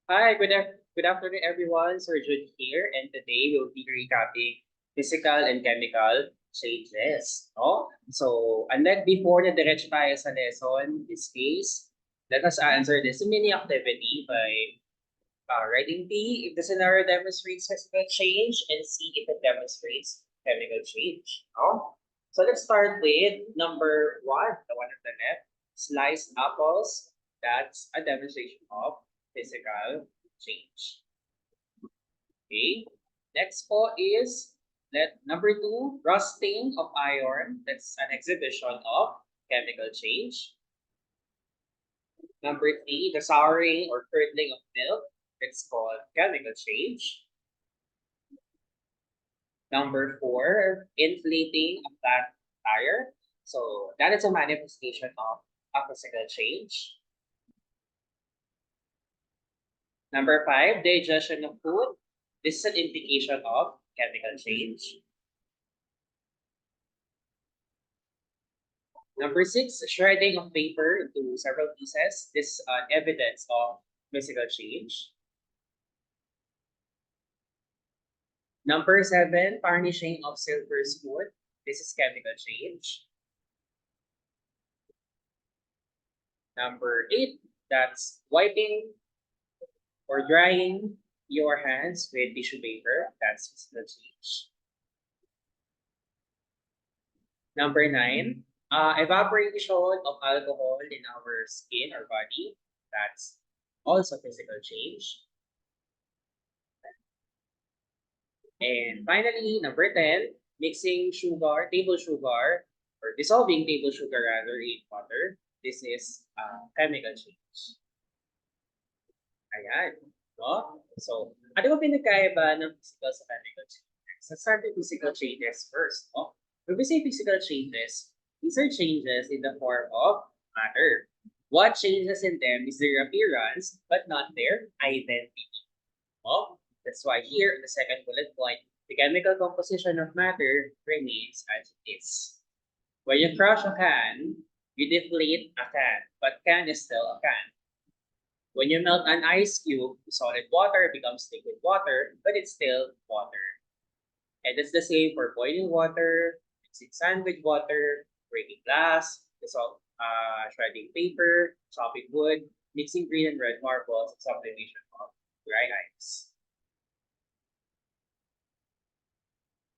Hi, good afternoon, everyone. Sir Jude here, and today we'll be recapping physical and chemical changes. No? So, unlike before na diretso tayo sa lesson, in this case, let us answer this mini activity by writing P if the scenario demonstrates physical change and C if it demonstrates chemical change. No? So, let's start with number one, the one on the left. Sliced apples. That's a demonstration of physical change. Okay. Next po is number two, rusting of iron. That's an exhibition of chemical change. Number three, the souring or curdling of milk. It's called chemical change. Number four, inflating a flat tire. So that is a manifestation of a physical change. Number five, digestion of food. This is an indication of chemical change. Number six, shredding of paper into several pieces. This is evidence of physical change. Number seven, tarnishing of silver spoon. This is chemical change. Number eight, that's wiping or drying your hands with tissue paper. That's physical change. Number nine, evaporation of alcohol in our skin or body. That's also physical change. And finally, number 10, mixing sugar, table sugar, or dissolving table sugar rather in water. This is chemical change. Ayan. No? So, ano ba pinagkaiba ng physical sa chemical changes? Let's start with physical changes first. No? When we say physical changes, these are changes in the form of matter. What changes in them is their appearance, but not their identity. No? That's why here, in the second bullet point, the chemical composition of matter remains as it is. When you crush a can, you deflate a can, but can is still a can. When you melt an ice cube, solid water becomes liquid water, but it's still water. And it's the same for boiling water, mixing sand with water, breaking glass, shredding paper, chopping wood, mixing green and red marbles, and sublimation of dry ice.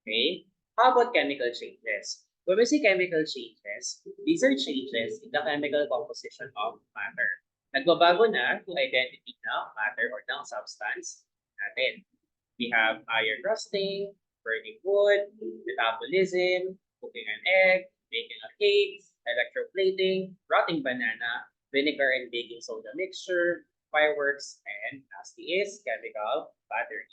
Okay? How about chemical changes? When we see chemical changes, these are changes in the chemical composition of matter. Nagbabago na yung identity ng matter or ng substance natin. We have iron rusting, burning wood, metabolism, cooking an egg, baking a cake, electroplating, rotting banana, vinegar and baking soda mixture, fireworks, and lastly is chemical battery.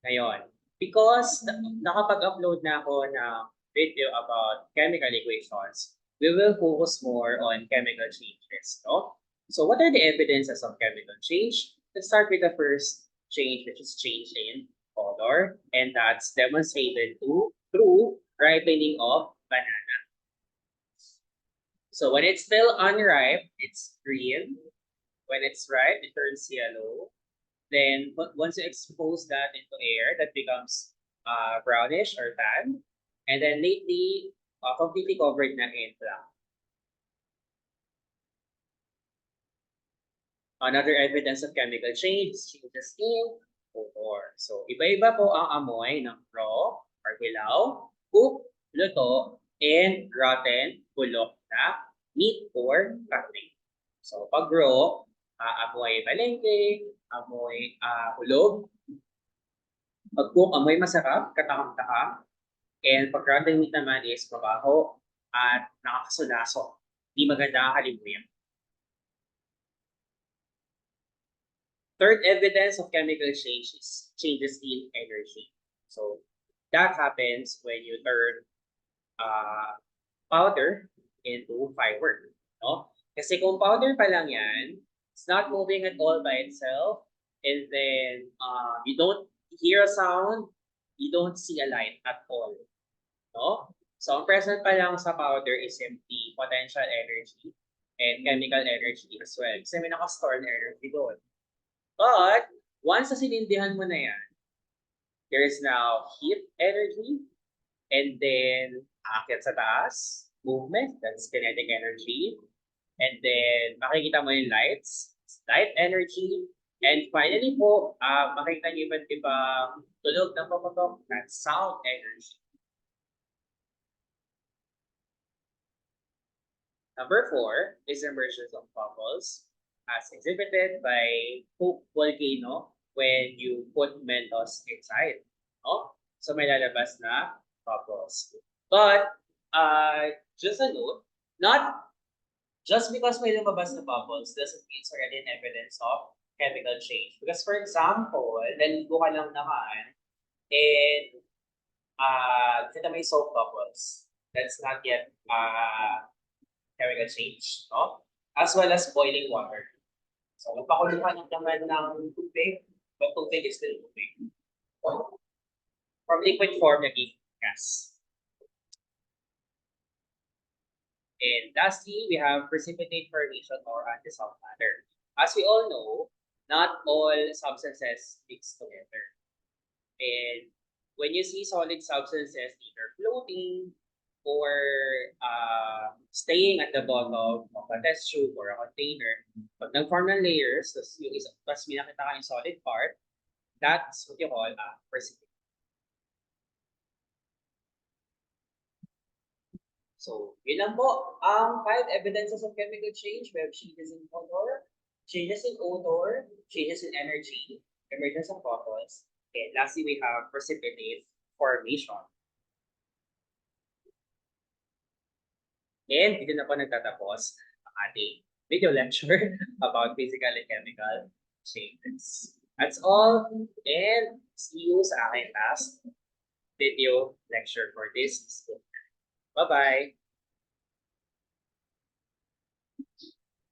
Ngayon, because nakapag-upload na ako ng video about chemical equations, we will focus more on chemical changes. No? So what are the evidences of chemical change? Let's start with the first change, which is change in color. And that's demonstrated through ripening of banana. So when it's still unripe, it's green. When it's ripe, it turns yellow. Then once you expose that into air, that becomes brownish or tan. And then lately, completely covered na in black. Another evidence of chemical change is changes in odor. So, iba-iba po ang amoy ng raw or hilaw, cook, luto, and rotten, bulok na meat or karne. So, pag raw, amoy palengke, amoy hulog. Pag cook, amoy masarap, katakam-takam. And pag rotten meat naman is mabaho at nakakasulaso. Di maganda ang halimuyan. Third evidence of chemical change is changes in energy. So that happens when you turn powder into firework. No? Kasi kung powder pa lang yan, it's not moving at all by itself, and then you don't hear a sound, you don't see a light at all. No? So ang present pa lang sa powder is empty potential energy. and chemical energy as well. Kasi may nakastore na energy doon. But, once na sinindihan mo na yan, there is now heat energy, and then aakyat sa taas, movement, that's kinetic energy. And then, makikita mo yung lights, light energy. And finally po, makikita niyo iba't ibang tunog ng pumutok, that's sound energy. Number 4 is emergence of bubbles, as exhibited by Hope Volcano when you put Mentos inside. No? So may lalabas na bubbles. But, just a note, not just because may lumabas na bubbles doesn't mean it's already an evidence of chemical change. Because for example, naligo ka lang naman and kita may soap bubbles. That's not yet chemical change, no? As well as boiling water. So, magpakuluhan ng naman ng tubig, but tubig is still tubig. From liquid form, naging gas. And lastly, we have precipitate formation or anti-solvent matter. As we all know, not all substances mix together. And when you see solid substances either floating or staying at the bottom of a test tube or a container, pag nag-form ng layers, tapos may nakita ka yung solid part, that's what you call a precipitate. So, yun lang po. Ang 5 evidences of chemical change, we have changes in color, changes in odor, changes in energy, emergence of bubbles, and lastly, we have precipitate formation. And dito na po nagtatapos ang ating video lecture about physical and chemical changes. That's all, and see you sa aking last video lecture for this school. Bye-bye!